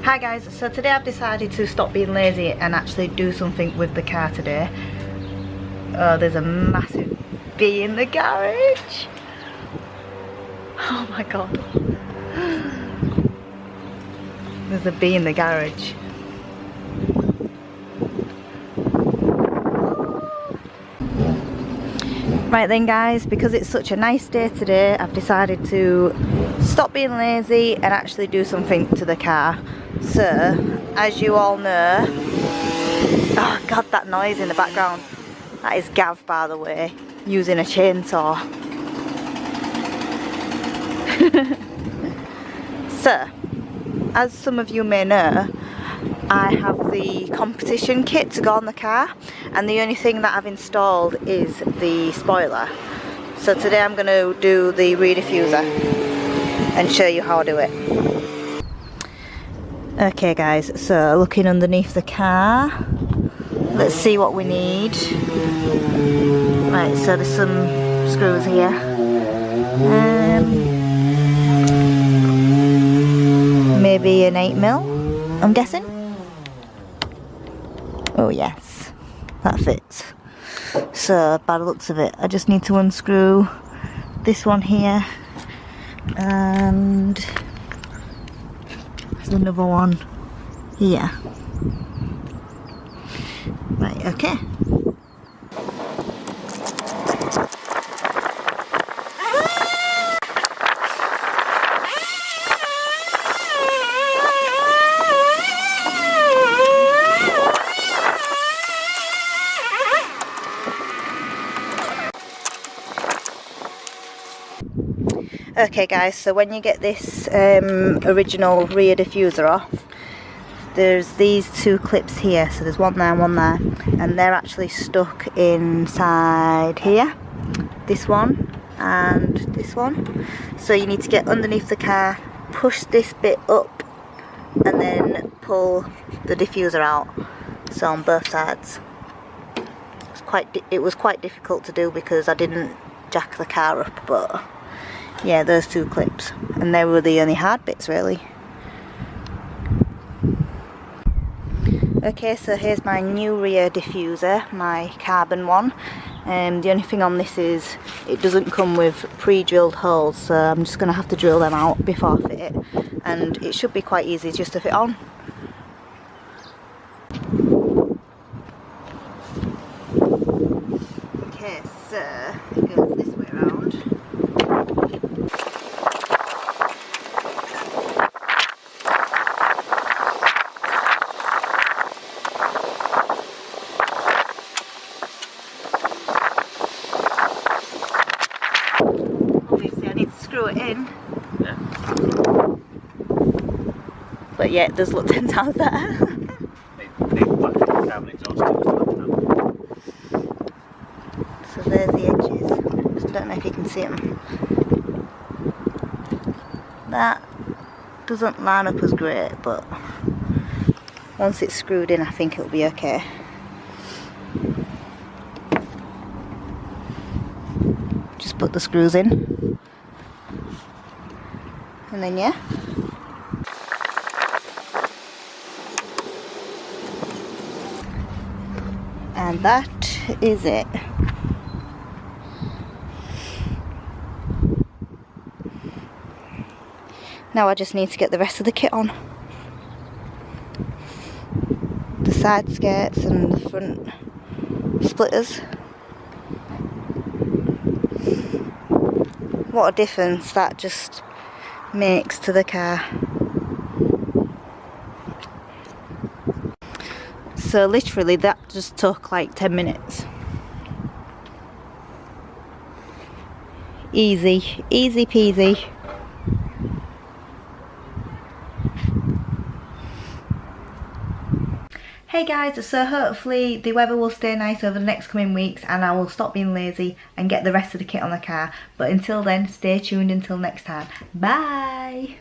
Hi guys, so today I've decided to stop being lazy and actually do something with the car today. Oh, there's a massive bee in the garage. Oh my god. There's a bee in the garage. Right then guys, because it's such a nice day today, I've decided to stop being lazy and actually do something to the car. So, as you all know, oh god, that noise in the background, that is Gav, by the way, using a chainsaw. So, as some of you may know, I have the competition kit to go on the car, and the only thing that I've installed is the spoiler. So today I'm going to do the rear diffuser and show you how I do it. Okay guys, so looking underneath the car, let's see what we need. Right, so there's some screws here. Maybe an 8mm, I'm guessing. Oh yes, that fits. So by the looks of it, I just need to unscrew this one here, and there's another one here. Right, okay. Okay guys, so when you get this original rear diffuser off, there's these two clips here, so there's one there and one there, and they're actually stuck inside here, this one and this one. So you need to get underneath the car, push this bit up, and then pull the diffuser out, so on both sides. It was quite difficult to do because I didn't jack the car up, but yeah, those two clips, and they were the only hard bits really. Okay, so here's my new rear diffuser, my carbon one. The only thing on this is it doesn't come with pre-drilled holes, so I'm just going to have to drill them out before I fit it, and it should be quite easy just to fit on. Okay, so it goes this way around. Obviously I need to screw it in. Yeah. But yeah, it does look 10 times better. So there's the edges. Just don't know if you can see them. That doesn't line up as great, but once it's screwed in I think it'll be okay. Just put the screws in, and then yeah. And that is it. Now I just need to get the rest of the kit on. The side skirts and the front splitters. What a difference that just makes to the car. So literally that just took like 10 minutes. Easy, easy peasy. Hey guys, so hopefully the weather will stay nice over the next coming weeks and I will stop being lazy and get the rest of the kit on the car. But until then, stay tuned until next time. Bye!